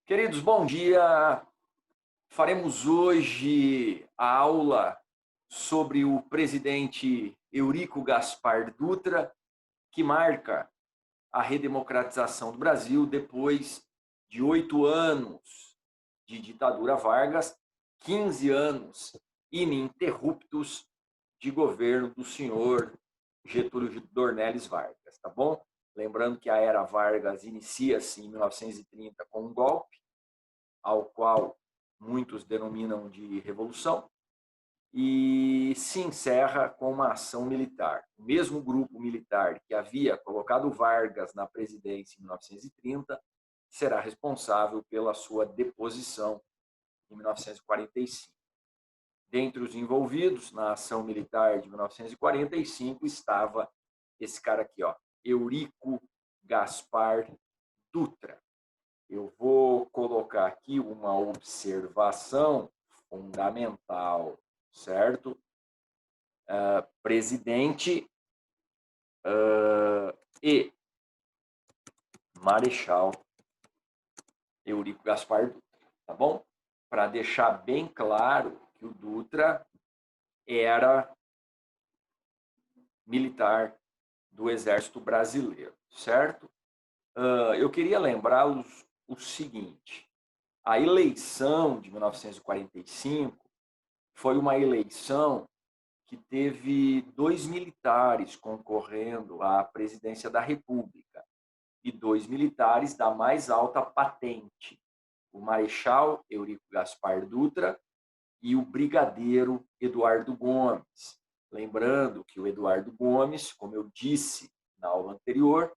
Queridos, bom dia. Faremos hoje a aula sobre o presidente Eurico Gaspar Dutra, que marca a redemocratização do Brasil depois de 8 anos de ditadura Vargas, 15 anos ininterruptos de governo do senhor Getúlio Dornelles Vargas, tá bom? Lembrando que a era Vargas inicia-se em 1930 com um golpe, ao qual muitos denominam de revolução, e se encerra com uma ação militar. O mesmo grupo militar que havia colocado Vargas na presidência em 1930 será responsável pela sua deposição em 1945. Dentre os envolvidos na ação militar de 1945 estava esse cara aqui, ó, Eurico Gaspar Dutra. Eu vou colocar aqui uma observação fundamental, certo? Presidente e Marechal Eurico Gaspar Dutra, tá bom? Para deixar bem claro que o Dutra era militar do Exército Brasileiro, certo? Eu queria lembrá-los o seguinte: a eleição de 1945 foi uma eleição que teve 2 militares concorrendo à presidência da República e 2 militares da mais alta patente, o Marechal Eurico Gaspar Dutra e o Brigadeiro Eduardo Gomes. Lembrando que o Eduardo Gomes, como eu disse na aula anterior,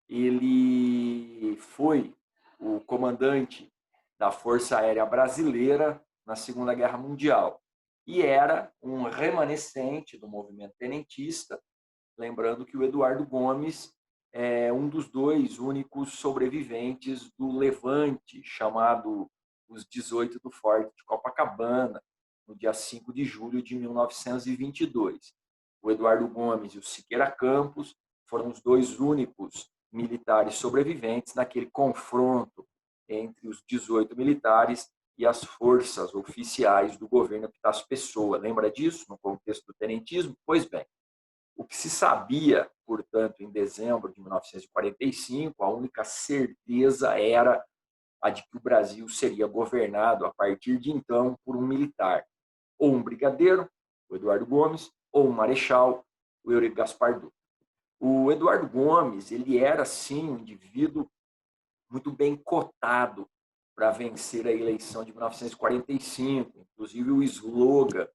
ele foi o comandante da Força Aérea Brasileira na Segunda Guerra Mundial e era um remanescente do movimento tenentista, lembrando que o Eduardo Gomes é um dos 2 únicos sobreviventes do levante, chamado os 18 do Forte de Copacabana, no dia 5 de julho de 1922. O Eduardo Gomes e o Siqueira Campos foram os 2 únicos militares sobreviventes naquele confronto entre os 18 militares e as forças oficiais do governo Epitácio Pessoa. Lembra disso no contexto do tenentismo? Pois bem, o que se sabia, portanto, em dezembro de 1945, a única certeza era a de que o Brasil seria governado a partir de então por um militar, ou um brigadeiro, o Eduardo Gomes, ou um marechal, o Eurico Gaspar Dutra. O Eduardo Gomes, ele era sim um indivíduo muito bem cotado para vencer a eleição de 1945, inclusive o slogan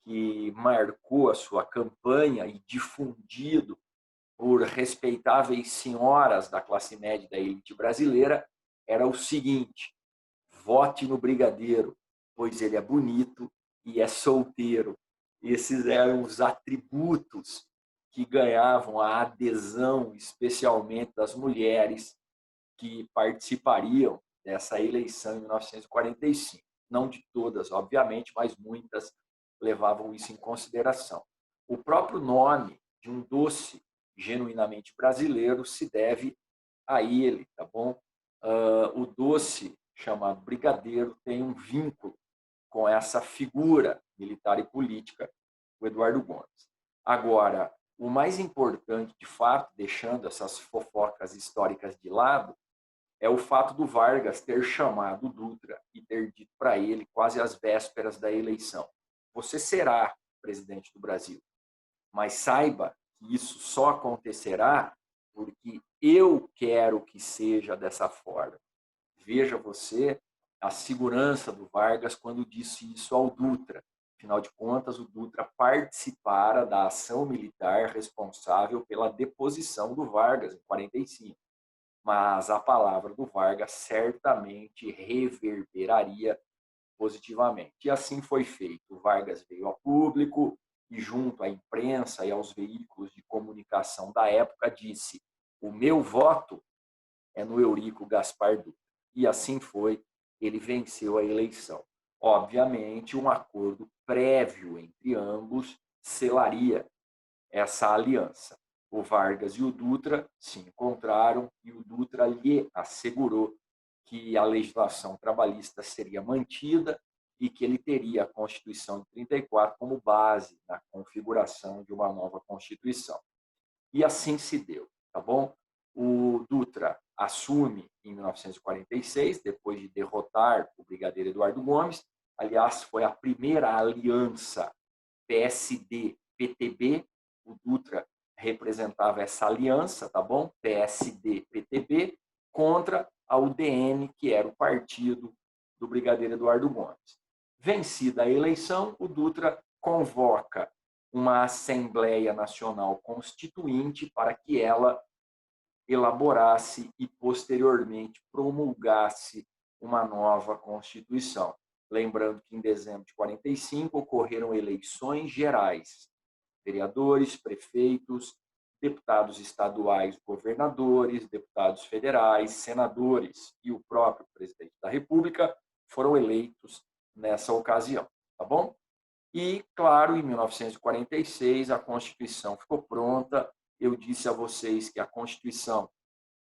que marcou a sua campanha e difundido por respeitáveis senhoras da classe média da elite brasileira era o seguinte: vote no Brigadeiro, pois ele é bonito e é solteiro. Esses eram os atributos que ganhavam a adesão, especialmente das mulheres que participariam dessa eleição em 1945. Não de todas, obviamente, mas muitas levavam isso em consideração. O próprio nome de um doce genuinamente brasileiro se deve a ele, tá bom? O doce chamado brigadeiro tem um vínculo com essa figura militar e política, o Eduardo Gomes. Agora, o mais importante, de fato, deixando essas fofocas históricas de lado, é o fato do Vargas ter chamado o Dutra e ter dito para ele, quase às vésperas da eleição: você será presidente do Brasil, mas saiba que isso só acontecerá porque eu quero que seja dessa forma. Veja você a segurança do Vargas quando disse isso ao Dutra. Afinal de contas, o Dutra participara da ação militar responsável pela deposição do Vargas em 45. Mas a palavra do Vargas certamente reverberaria positivamente. E assim foi feito. O Vargas veio ao público e, junto à imprensa e aos veículos de comunicação da época, disse: o meu voto é no Eurico Gaspar Dutra. E assim foi, ele venceu a eleição. Obviamente, um acordo prévio entre ambos selaria essa aliança. O Vargas e o Dutra se encontraram e o Dutra lhe assegurou que a legislação trabalhista seria mantida e que ele teria a Constituição de 34 como base na configuração de uma nova Constituição. E assim se deu, tá bom? O Dutra assume em 1946, depois de derrotar o brigadeiro Eduardo Gomes. Aliás, foi a primeira aliança PSD-PTB. O Dutra representava essa aliança, tá bom? PSD-PTB contra a UDN, que era o partido do brigadeiro Eduardo Gomes. Vencida a eleição, o Dutra convoca uma Assembleia Nacional Constituinte para que ela elaborasse e, posteriormente, promulgasse uma nova Constituição. Lembrando que, em dezembro de 45, ocorreram eleições gerais. Vereadores, prefeitos, deputados estaduais, governadores, deputados federais, senadores e o próprio presidente da República foram eleitos nessa ocasião, tá bom? E, claro, em 1946, a Constituição ficou pronta. Eu disse a vocês que a Constituição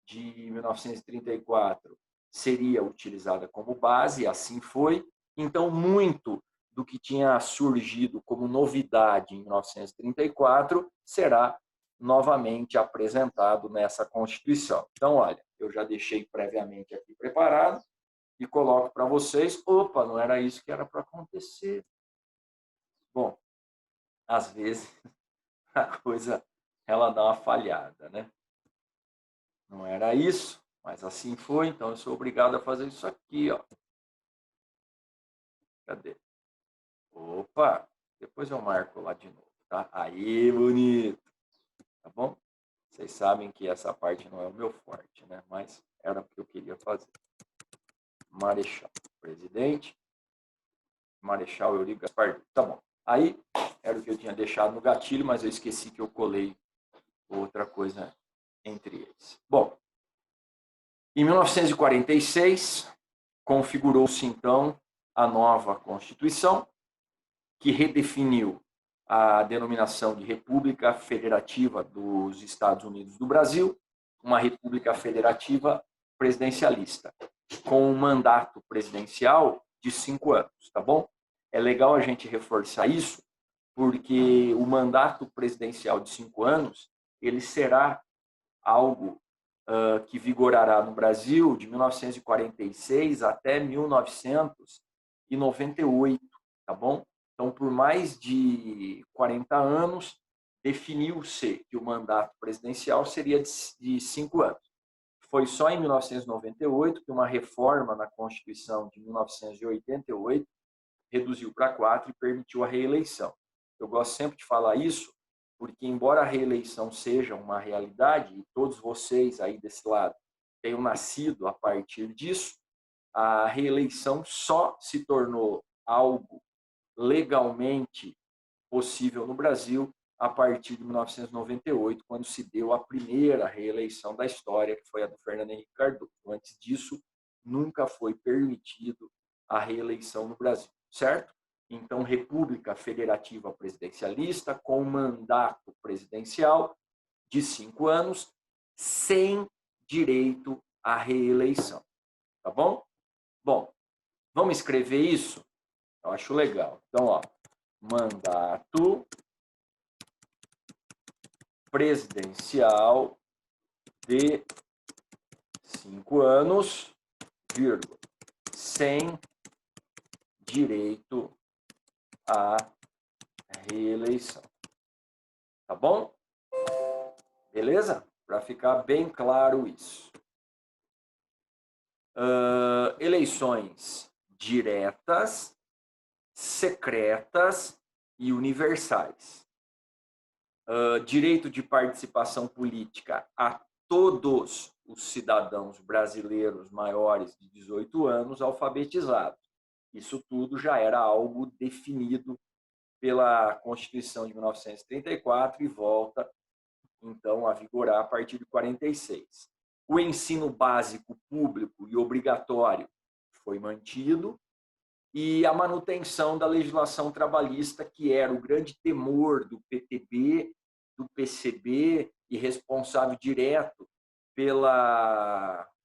de 1934 seria utilizada como base, e assim foi. Então, muito do que tinha surgido como novidade em 1934 será novamente apresentado nessa Constituição. Então, olha, eu já deixei previamente aqui preparado e coloco para vocês. Opa, não era isso que era para acontecer. Bom, às vezes a coisa ela dá uma falhada, né? Não era isso, mas assim foi, então eu sou obrigado a fazer isso aqui, ó. Cadê? Opa, depois eu marco lá de novo, tá? Aí, bonito. Tá bom? Vocês sabem que essa parte não é o meu forte, né? Mas era o que eu queria fazer. Marechal, presidente. Marechal Eurico Gaspar. Tá bom. Aí era o que eu tinha deixado no gatilho, mas eu esqueci que eu colei outra coisa entre eles. Bom, em 1946, configurou-se, então, a nova Constituição, que redefiniu a denominação de República Federativa dos Estados Unidos do Brasil, uma república federativa presidencialista, com um mandato presidencial de 5 anos, tá bom? É legal a gente reforçar isso, porque o mandato presidencial de 5 anos, ele será algo que vigorará no Brasil de 1946 até 1998, tá bom? Então, por mais de 40 anos, definiu-se que o mandato presidencial seria de 5 anos. Foi só em 1998 que uma reforma na Constituição de 1988 reduziu para 4 e permitiu a reeleição. Eu gosto sempre de falar isso, porque embora a reeleição seja uma realidade, e todos vocês aí desse lado tenham nascido a partir disso, a reeleição só se tornou algo legalmente possível no Brasil a partir de 1998, quando se deu a primeira reeleição da história, que foi a do Fernando Henrique Cardoso. Antes disso, nunca foi permitido a reeleição no Brasil, certo? Então, República Federativa Presidencialista, com mandato presidencial de 5 anos, sem direito à reeleição. Tá bom? Bom, vamos escrever isso? Eu acho legal. Então, ó, mandato presidencial de 5 anos, vírgula, sem direito à reeleição. Tá bom? Beleza? Para ficar bem claro isso. Eleições diretas, secretas e universais. Direito de participação política a todos os cidadãos brasileiros maiores de 18 anos alfabetizados. Isso tudo já era algo definido pela Constituição de 1934 e volta, então, a vigorar a partir de 46. O ensino básico público e obrigatório foi mantido e a manutenção da legislação trabalhista, que era o grande temor do PTB, do PCB e responsável direto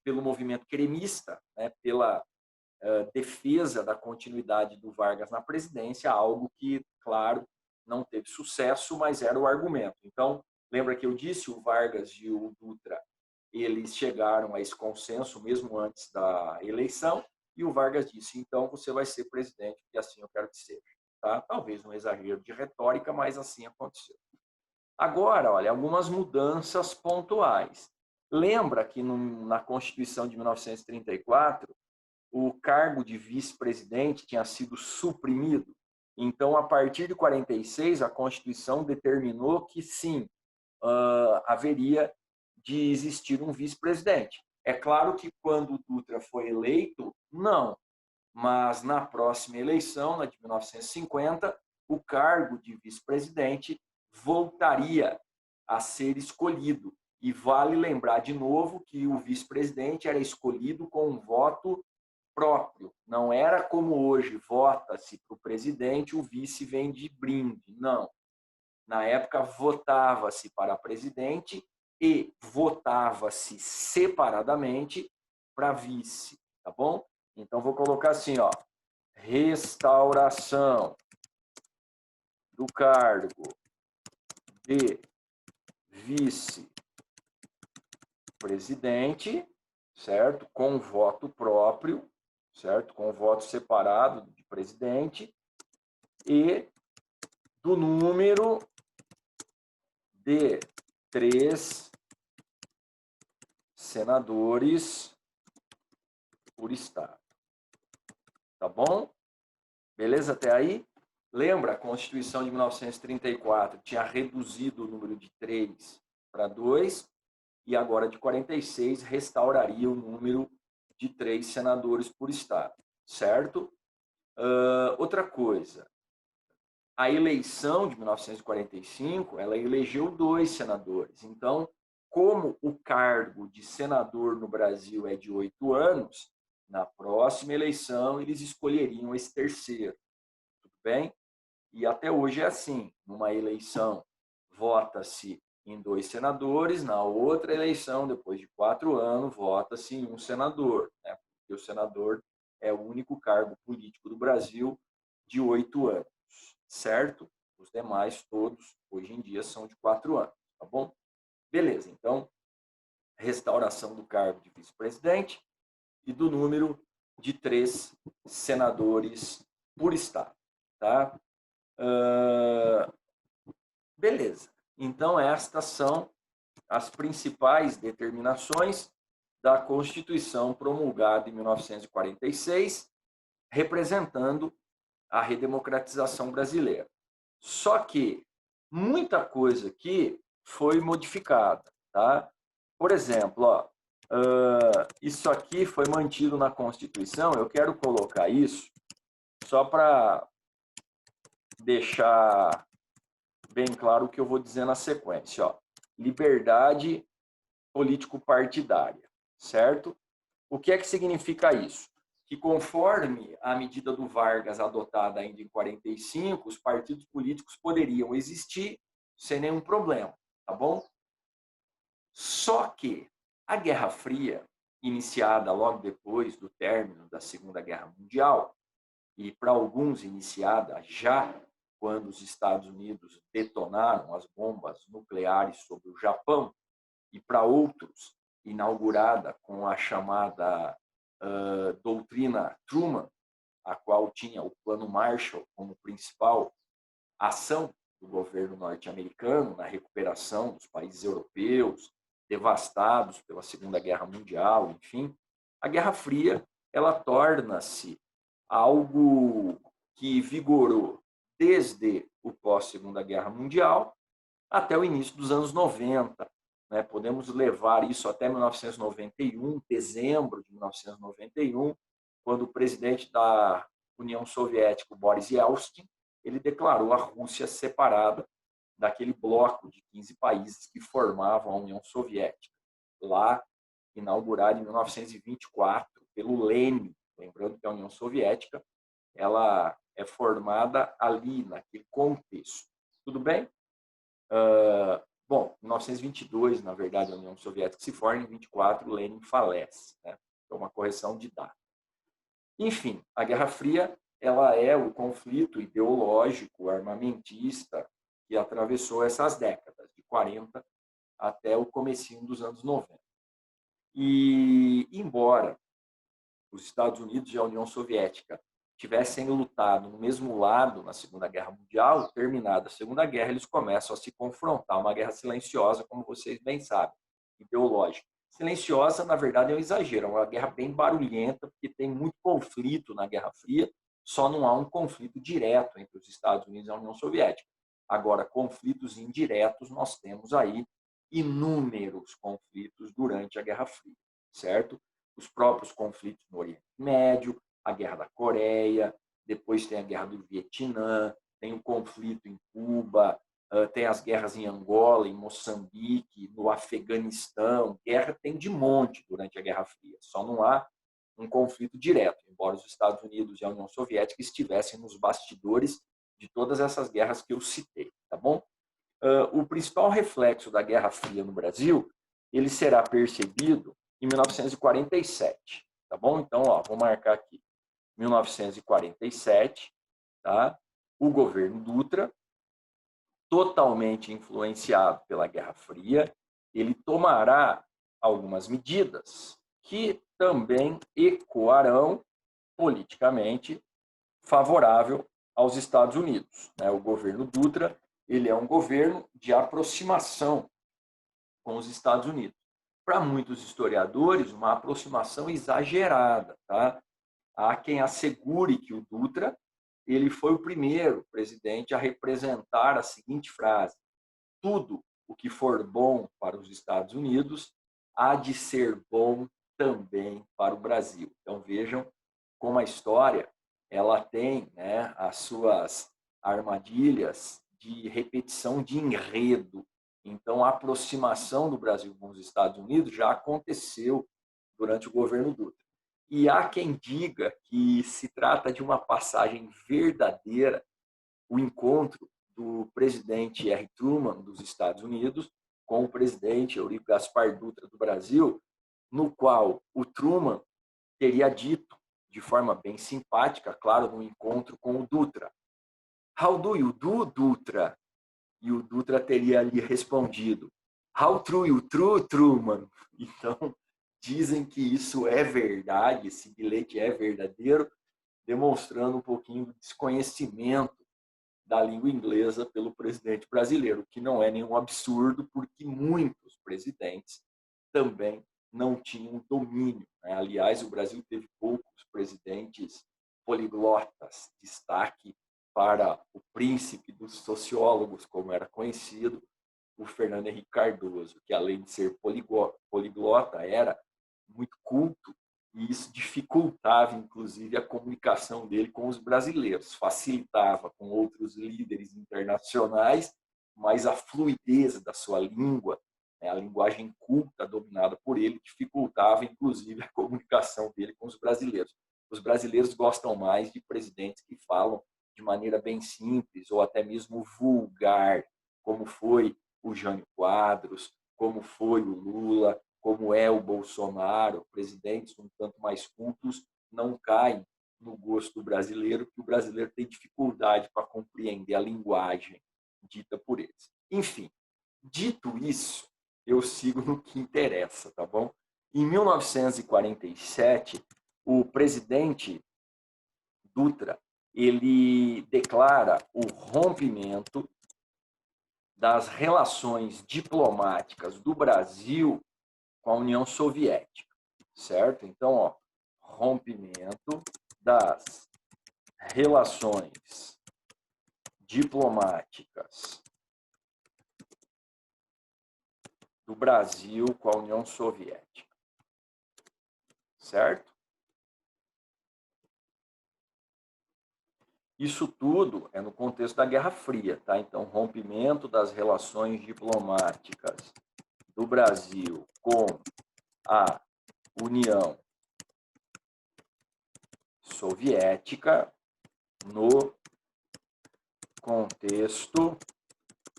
pelo movimento cremista, né, pela defesa da continuidade do Vargas na presidência, algo que, claro, não teve sucesso, mas era o argumento. Então, lembra que eu disse, o Vargas e o Dutra, eles chegaram a esse consenso mesmo antes da eleição, e o Vargas disse, então você vai ser presidente, porque assim eu quero que seja. Tá? Talvez um exagero de retórica, mas assim aconteceu. Agora, olha, algumas mudanças pontuais. Lembra que na Constituição de 1934, o cargo de vice-presidente tinha sido suprimido. Então, a partir de 46, a Constituição determinou que sim, haveria de existir um vice-presidente. É claro que quando o Dutra foi eleito, não. Mas na próxima eleição, na de 1950, o cargo de vice-presidente voltaria a ser escolhido. E vale lembrar de novo que o vice-presidente era escolhido com um voto próprio. Não era como hoje, vota-se para o presidente, o vice vem de brinde. Não. Na época, votava-se para presidente e votava-se separadamente para vice, tá bom? Então, vou colocar assim, ó, restauração do cargo de vice-presidente, certo? Com voto próprio, certo? Com voto separado de presidente e do número de 3 senadores por estado. Tá bom? Beleza até aí? Lembra, a Constituição de 1934 tinha reduzido o número de 3 para 2 e agora de 46 restauraria o número de 3 senadores por estado, certo? Outra coisa, a eleição de 1945, ela elegeu 2 senadores. Então, como o cargo de senador no Brasil é de 8 anos, na próxima eleição eles escolheriam esse terceiro. Tudo bem? E até hoje é assim. Numa eleição, vota-se em 2 senadores, na outra eleição, depois de 4 anos, vota-se em um senador, né? Porque o senador é o único cargo político do Brasil de 8 anos, certo? Os demais, todos, hoje em dia, são de 4 anos, tá bom? Beleza, então, restauração do cargo de vice-presidente e do número de 3 senadores por estado, tá? Beleza. Então, estas são as principais determinações da Constituição promulgada em 1946, representando a redemocratização brasileira. Só que muita coisa aqui foi modificada, tá? Por exemplo, ó, isso aqui foi mantido na Constituição, eu quero colocar isso só para deixar bem claro o que eu vou dizer na sequência. Ó. Liberdade político-partidária, certo? O que é que significa isso? Que conforme a medida do Vargas adotada ainda em 45, os partidos políticos poderiam existir sem nenhum problema, tá bom? Só que a Guerra Fria, iniciada logo depois do término da Segunda Guerra Mundial, e para alguns iniciada já quando os Estados Unidos detonaram as bombas nucleares sobre o Japão, e para outros, inaugurada com a chamada doutrina Truman, a qual tinha o Plano Marshall como principal ação do governo norte-americano na recuperação dos países europeus devastados pela Segunda Guerra Mundial, enfim, a Guerra Fria ela torna-se algo que vigorou desde o pós-Segunda Guerra Mundial até o início dos anos 90. Né? Podemos levar isso até 1991, dezembro de 1991, quando o presidente da União Soviética, Boris Yeltsin, ele declarou a Rússia separada daquele bloco de 15 países que formavam a União Soviética, lá inaugurada em 1924 pelo Lenin, lembrando que a União Soviética ela é formada ali, naquele contexto. Tudo bem? Bom, em 1922, na verdade, a União Soviética se forma, em 24, Lenin falece. Né? É uma correção de data. Enfim, a Guerra Fria ela é o conflito ideológico, armamentista, que atravessou essas décadas, de 40 até o comecinho dos anos 90. E, embora os Estados Unidos e a União Soviética tivessem lutado no mesmo lado na Segunda Guerra Mundial, terminada a Segunda Guerra, eles começam a se confrontar, uma guerra silenciosa, como vocês bem sabem, ideológica. Silenciosa, na verdade, é um exagero, é uma guerra bem barulhenta, porque tem muito conflito na Guerra Fria, só não há um conflito direto entre os Estados Unidos e a União Soviética. Agora, conflitos indiretos, nós temos aí inúmeros conflitos durante a Guerra Fria, certo? Os próprios conflitos no Oriente Médio, a Guerra da Coreia, depois tem a Guerra do Vietnã, tem o conflito em Cuba, tem as guerras em Angola, em Moçambique, no Afeganistão. Guerra tem de monte durante a Guerra Fria, só não há um conflito direto, embora os Estados Unidos e a União Soviética estivessem nos bastidores de todas essas guerras que eu citei, tá bom? O principal reflexo da Guerra Fria no Brasil, ele será percebido em 1947, tá bom? Então, ó, vou marcar aqui, 1947, tá? O governo Dutra, totalmente influenciado pela Guerra Fria, ele tomará algumas medidas que também ecoarão politicamente favorável aos Estados Unidos. O governo Dutra ele é um governo de aproximação com os Estados Unidos. Para muitos historiadores, uma aproximação exagerada. Tá? Há quem assegure que o Dutra ele foi o primeiro presidente a representar a seguinte frase: tudo o que for bom para os Estados Unidos há de ser bom também para o Brasil. Então vejam como a história ela tem, né, as suas armadilhas de repetição de enredo. Então a aproximação do Brasil com os Estados Unidos já aconteceu durante o governo Dutra. E há quem diga que se trata de uma passagem verdadeira, o encontro do presidente R. Truman dos Estados Unidos com o presidente Eurico Gaspar Dutra do Brasil, no qual o Truman teria dito, de forma bem simpática, claro, no encontro com o Dutra: "How do you do, Dutra?" E o Dutra teria lhe respondido: "How true you true, Truman?" Então, dizem que isso é verdade, esse bilhete é verdadeiro, demonstrando um pouquinho de desconhecimento da língua inglesa pelo presidente brasileiro, que não é nenhum absurdo, porque muitos presidentes também não tinham domínio. Aliás, o Brasil teve poucos presidentes poliglotas. Destaque para o príncipe dos sociólogos, como era conhecido, o Fernando Henrique Cardoso, que além de ser poliglota, era muito culto, e isso dificultava, inclusive, a comunicação dele com os brasileiros. Facilitava com outros líderes internacionais, mas a fluidez da sua língua, a linguagem culta dominada por ele, dificultava, inclusive, a comunicação dele com os brasileiros. Os brasileiros gostam mais de presidentes que falam de maneira bem simples ou até mesmo vulgar, como foi o Jânio Quadros, como foi o Lula, como é o Bolsonaro. Presidentes um tanto mais cultos não caem no gosto do brasileiro, que o brasileiro tem dificuldade para compreender a linguagem dita por eles. Enfim, dito isso, eu sigo no que interessa, tá bom? Em 1947, o presidente Dutra ele declara o rompimento das relações diplomáticas do Brasil com a União Soviética, certo? Então, ó, rompimento das relações diplomáticas do Brasil com a União Soviética, certo? Isso tudo é no contexto da Guerra Fria, tá? Então, rompimento das relações diplomáticas do Brasil com a União Soviética no contexto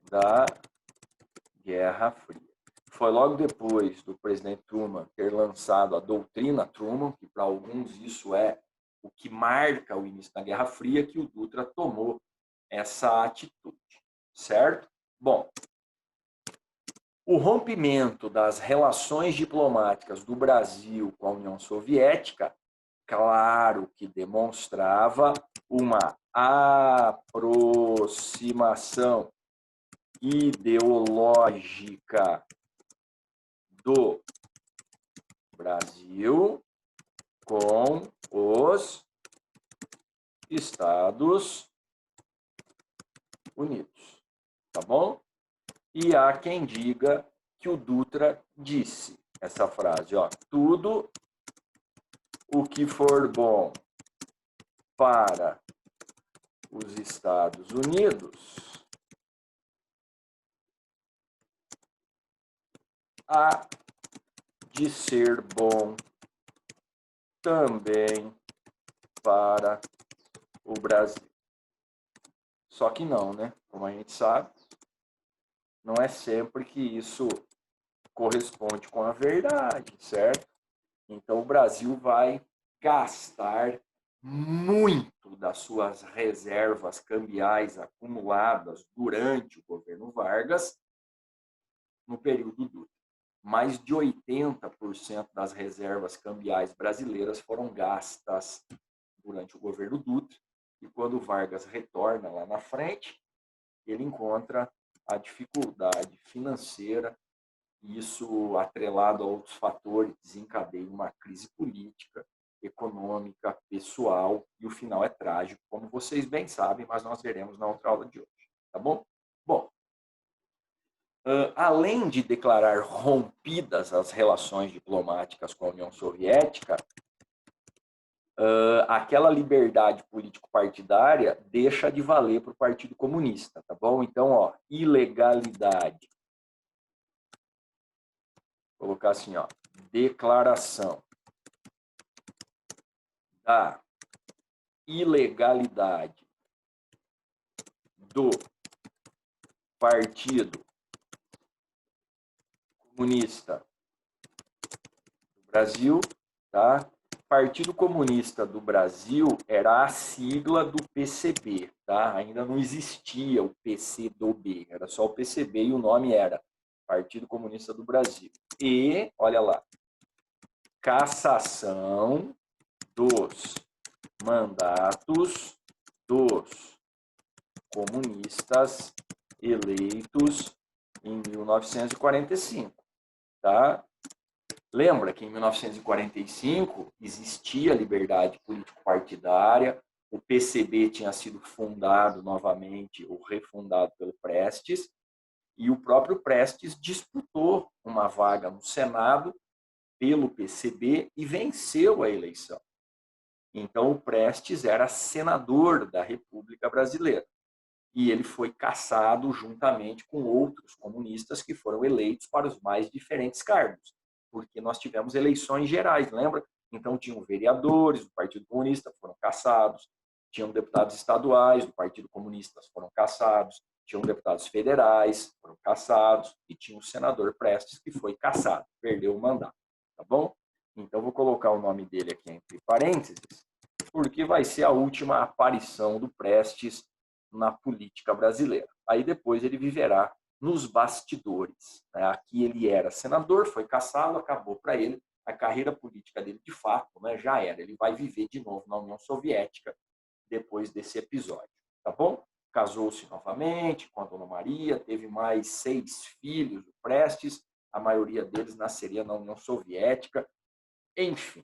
da Guerra Fria. Foi logo depois do presidente Truman ter lançado a doutrina Truman, que para alguns isso é o que marca o início da Guerra Fria, que o Dutra tomou essa atitude, certo? Bom, o rompimento das relações diplomáticas do Brasil com a União Soviética, claro que demonstrava uma aproximação ideológica do Brasil com os Estados Unidos, tá bom? E há quem diga que o Dutra disse essa frase, ó, tudo o que for bom para os Estados Unidos há de ser bom também para o Brasil. Só que não, né? Como a gente sabe, não é sempre que isso corresponde com a verdade, certo? Então o Brasil vai gastar muito das suas reservas cambiais acumuladas durante o governo Vargas no período Dutra. Mais de 80% das reservas cambiais brasileiras foram gastas durante o governo Dutra, e quando Vargas retorna lá na frente, ele encontra a dificuldade financeira, e isso, atrelado a outros fatores, desencadeia uma crise política, econômica, pessoal, e o final é trágico, como vocês bem sabem, mas nós veremos na outra aula de hoje, tá bom? Bom, além de declarar rompidas as relações diplomáticas com a União Soviética, aquela liberdade político-partidária deixa de valer para o Partido Comunista, tá bom? Então, ó, ilegalidade. Vou colocar assim, ó, declaração da ilegalidade do Partido Comunista do Brasil, tá? Partido Comunista do Brasil era a sigla do PCB, tá? Ainda não existia o PCdoB, era só o PCB e o nome era Partido Comunista do Brasil. E, olha lá, cassação dos mandatos dos comunistas eleitos em 1945, tá? Lembra que em 1945 existia liberdade político-partidária, o PCB tinha sido fundado novamente ou refundado pelo Prestes, e o próprio Prestes disputou uma vaga no Senado pelo PCB e venceu a eleição. Então, o Prestes era senador da República Brasileira. E ele foi cassado juntamente com outros comunistas que foram eleitos para os mais diferentes cargos, porque nós tivemos eleições gerais, lembra? Então, tinham vereadores do Partido Comunista, foram cassados, tinham deputados estaduais do Partido Comunista, foram cassados, tinham deputados federais, foram cassados, e tinha o senador Prestes, que foi cassado, perdeu o mandato, tá bom? Então, vou colocar o nome dele aqui entre parênteses, porque vai ser a última aparição do Prestes na política brasileira. Aí depois ele viverá nos bastidores, né? Aqui ele era senador, foi cassado, acabou para ele a carreira política dele de fato, né? Já era. Ele vai viver de novo na União Soviética depois desse episódio, tá bom? Casou-se novamente com a Dona Maria, teve mais 6 filhos, o Prestes, a maioria deles nasceria na União Soviética, enfim,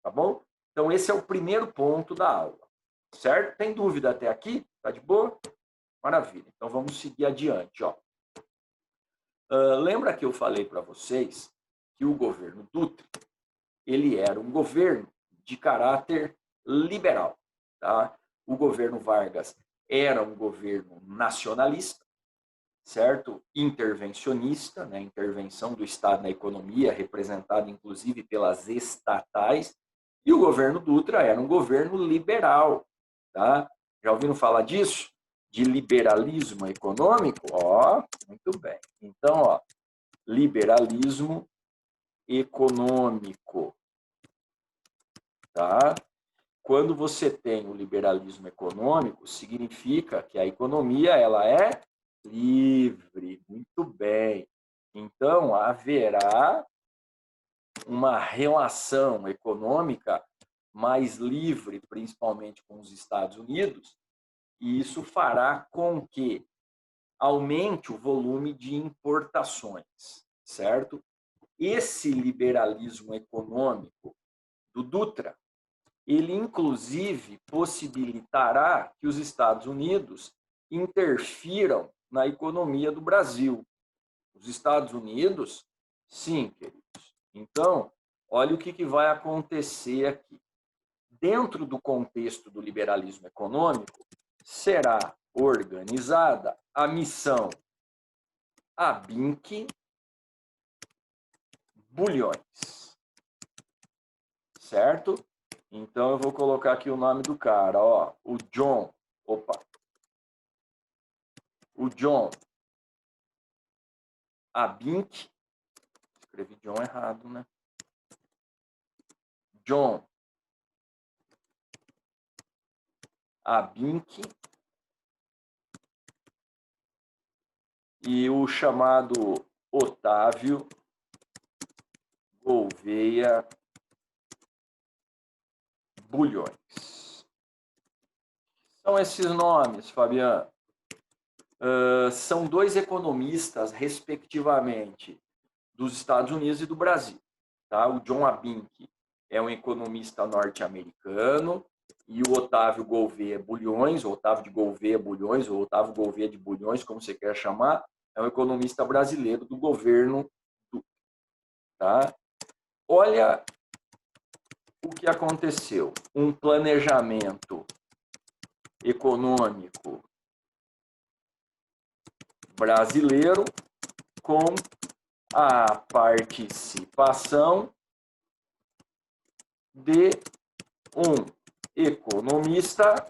tá bom? Então esse é o primeiro ponto da aula, certo? Tem dúvida até aqui? Tá de boa? Maravilha. Então vamos seguir adiante, ó. Lembra que eu falei para vocês que o governo Dutra, ele era um governo de caráter liberal, tá? O governo Vargas era um governo nacionalista, certo? Intervencionista, né? Intervenção do Estado na economia, representada inclusive pelas estatais, e o governo Dutra era um governo liberal, tá? Já ouviram falar disso? de liberalismo econômico? Ó, muito bem. Então, ó, liberalismo econômico, tá? Quando você tem o liberalismo econômico, significa que a economia ela é livre. Muito bem. Então, haverá uma relação econômica mais livre, principalmente com os Estados Unidos, e isso fará com que aumente o volume de importações, certo? Esse liberalismo econômico do Dutra, ele inclusive possibilitará que os Estados Unidos interfiram na economia do Brasil. Os Estados Unidos, sim, queridos. Então, olha o que vai acontecer aqui. Dentro do contexto do liberalismo econômico, será organizada a missão ABINC Bulhões, certo? Então, eu vou colocar aqui o nome do cara, ó, o John ABINC, escrevi John errado, né? John ABINC e o chamado Otávio Gouveia Bulhões. São esses nomes, Fabiano. São dois economistas, respectivamente, dos Estados Unidos e do Brasil. Tá? O John ABINC é um economista norte-americano e o Otávio Gouveia Bulhões, ou Otávio de Gouveia Bulhões, ou Otávio Gouveia de Bulhões, como você quer chamar, é um economista brasileiro do governo Dutra. Tá? Olha o que aconteceu. Um planejamento econômico brasileiro com a participação de um economista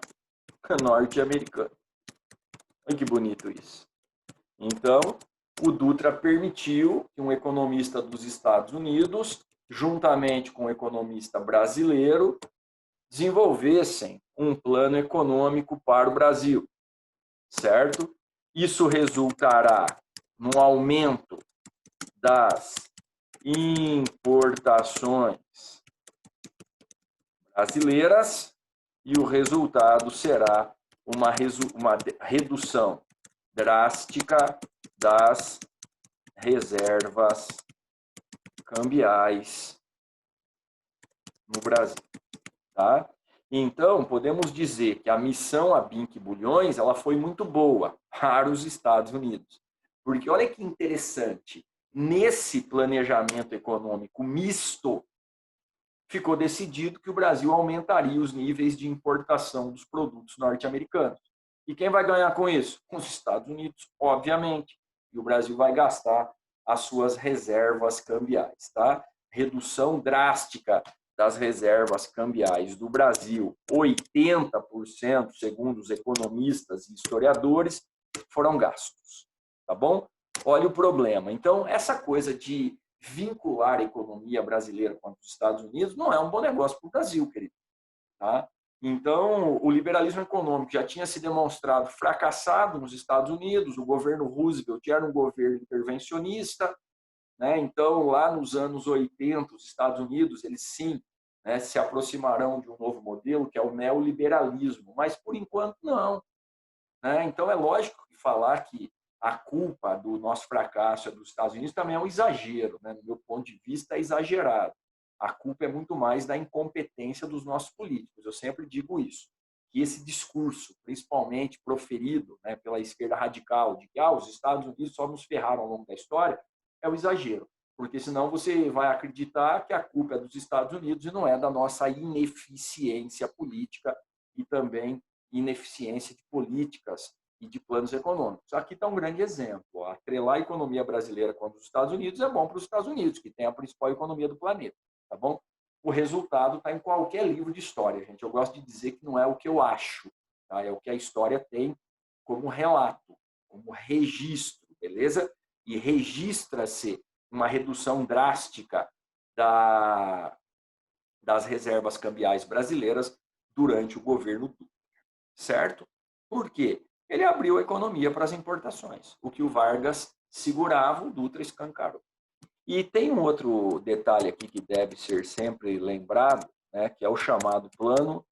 norte-americano. Olha que bonito isso. Então, o Dutra permitiu que um economista dos Estados Unidos, juntamente com um economista brasileiro, desenvolvessem um plano econômico para o Brasil, certo? Isso resultará no aumento das importações brasileiras e o resultado será uma redução drástica das reservas cambiais no Brasil. Tá? Então, podemos dizer que a missão ABINC Bulhões ela foi muito boa para os Estados Unidos. Porque olha que interessante, nesse planejamento econômico misto, ficou decidido que o Brasil aumentaria os níveis de importação dos produtos norte-americanos. E quem vai ganhar com isso? Os Estados Unidos, obviamente. E o Brasil vai gastar as suas reservas cambiais. Tá? Redução drástica das reservas cambiais do Brasil, 80%, segundo os economistas e historiadores, foram gastos. Tá bom? Olha o problema. Então, essa coisa de vincular a economia brasileira com os Estados Unidos não é um bom negócio para o Brasil, querido. Tá? Então, o liberalismo econômico já tinha se demonstrado fracassado nos Estados Unidos, o governo Roosevelt era um governo intervencionista, né? Então, lá nos anos 80, os Estados Unidos, eles sim, né, se aproximarão de um novo modelo, que é o neoliberalismo, mas por enquanto não. Né? Então, é lógico que falar que a culpa do nosso fracasso é dos Estados Unidos também é um exagero, né? Do meu ponto de vista, é exagerado. A culpa é muito mais da incompetência dos nossos políticos. Eu sempre digo isso, que esse discurso, principalmente proferido, né, pela esquerda radical, de que os Estados Unidos só nos ferraram ao longo da história, é o exagero. Porque senão você vai acreditar que a culpa é dos Estados Unidos e não é da nossa ineficiência política e também ineficiência de políticas e de planos econômicos. Aqui está um grande exemplo. Atrelar a economia brasileira com a dos Estados Unidos é bom para os Estados Unidos, que tem a principal economia do planeta. Tá bom? O resultado está em qualquer livro de história, gente. Eu gosto de dizer que não é o que eu acho, tá? É o que a história tem como relato, como registro, beleza? E registra-se uma redução drástica das reservas cambiais brasileiras durante o governo Dutra, certo? Por quê? Ele abriu a economia para as importações. O que o Vargas segurava, o Dutra escancarou. E tem um outro detalhe aqui que deve ser sempre lembrado, né, que é o chamado Plano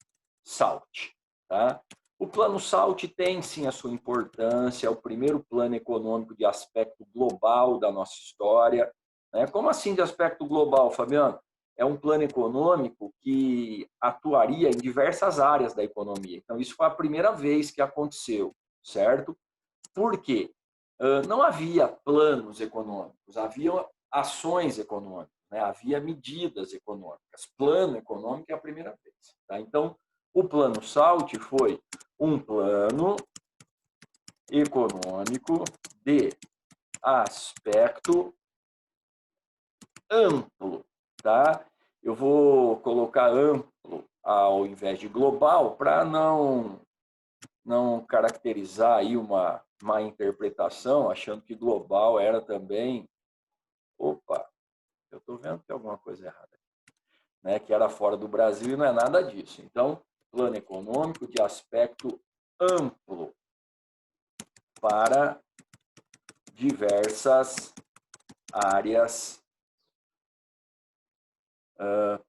SALT. Tá? O Plano SALT tem, sim, a sua importância, é o primeiro plano econômico de aspecto global da nossa história. Né? Como assim de aspecto global, Fabiano? É um plano econômico que atuaria em diversas áreas da economia. Então, isso foi a primeira vez que aconteceu, certo? Por quê? Não havia planos econômicos, havia ações econômicas, né? Havia medidas econômicas. Plano econômico é a primeira vez. Tá? Então, o Plano SALT foi um plano econômico de aspecto amplo. Tá? Eu vou colocar amplo ao invés de global para não caracterizar aí uma má interpretação, achando que global era também. Opa, eu estou vendo que tem alguma coisa errada, né? Que era fora do Brasil e não é nada disso. Então, plano econômico de aspecto amplo para diversas áreas.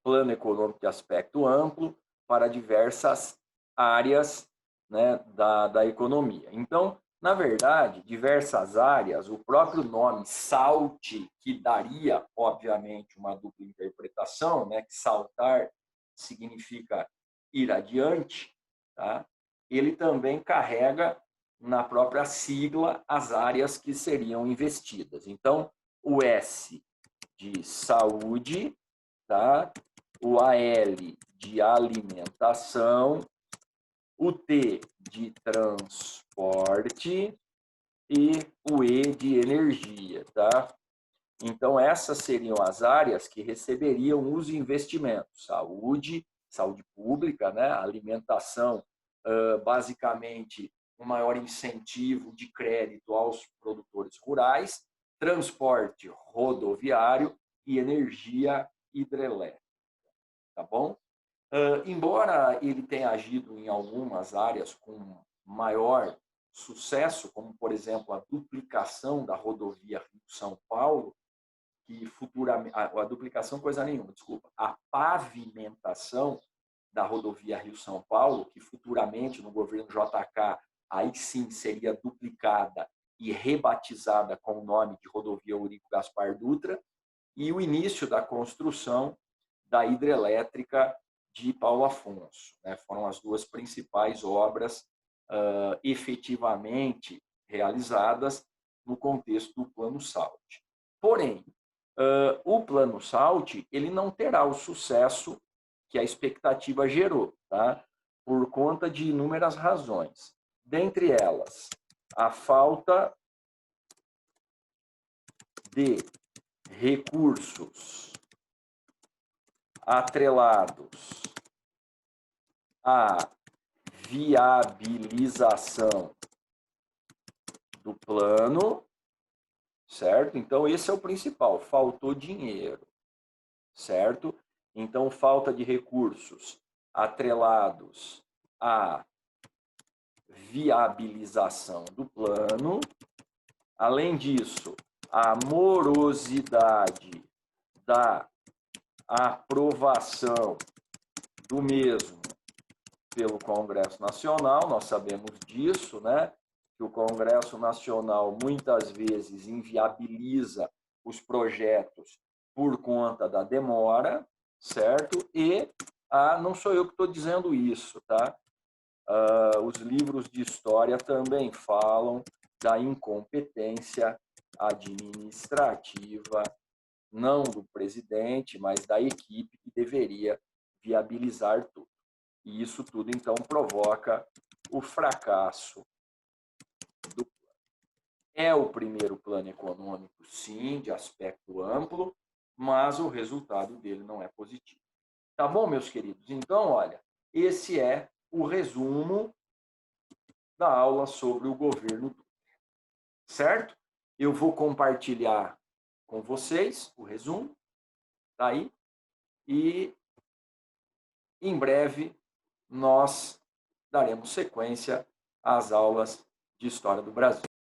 Plano econômico de aspecto amplo para diversas áreas, né, da economia. Então, na verdade, diversas áreas, o próprio nome SALT, que daria, obviamente, uma dupla interpretação, né, que saltar significa ir adiante, tá? Ele também carrega na própria sigla as áreas que seriam investidas. Então, o S de saúde, tá? O AL de alimentação, o T de transporte e o E de energia, tá? Então, essas seriam as áreas que receberiam os investimentos. Saúde, saúde pública, né? Alimentação, basicamente, um maior incentivo de crédito aos produtores rurais, transporte rodoviário e energia hidrelétrica, tá bom? Embora ele tenha agido em algumas áreas com maior sucesso, como, por exemplo, a duplicação da rodovia Rio-São Paulo, que futuramente... A duplicação, coisa nenhuma, desculpa. A pavimentação da rodovia Rio-São Paulo, que futuramente, no governo JK, aí sim seria duplicada e rebatizada com o nome de rodovia Eurico Gaspar Dutra, e o início da construção da hidrelétrica de Paulo Afonso. Né? Foram as duas principais obras efetivamente realizadas no contexto do Plano SALT. Porém, o Plano SALT ele não terá o sucesso que a expectativa gerou, tá? Por conta de inúmeras razões. Dentre elas, a falta de recursos atrelados à viabilização do plano, certo? Então, esse é o principal, faltou dinheiro, certo? Então, falta de recursos atrelados à viabilização do plano. Além disso, a morosidade da aprovação do mesmo pelo Congresso Nacional, nós sabemos disso, né? Que o Congresso Nacional muitas vezes inviabiliza os projetos por conta da demora, certo? E não sou eu que estou dizendo isso, tá? Os livros de história também falam da incompetência administrativa, não do presidente, mas da equipe que deveria viabilizar tudo. E isso tudo, então, provoca o fracasso do plano. É o primeiro plano econômico, sim, de aspecto amplo, mas o resultado dele não é positivo. Tá bom, meus queridos? Então, olha, esse é o resumo da aula sobre o governo Dutra, certo? Eu vou compartilhar com vocês o resumo, tá aí, e em breve nós daremos sequência às aulas de História do Brasil.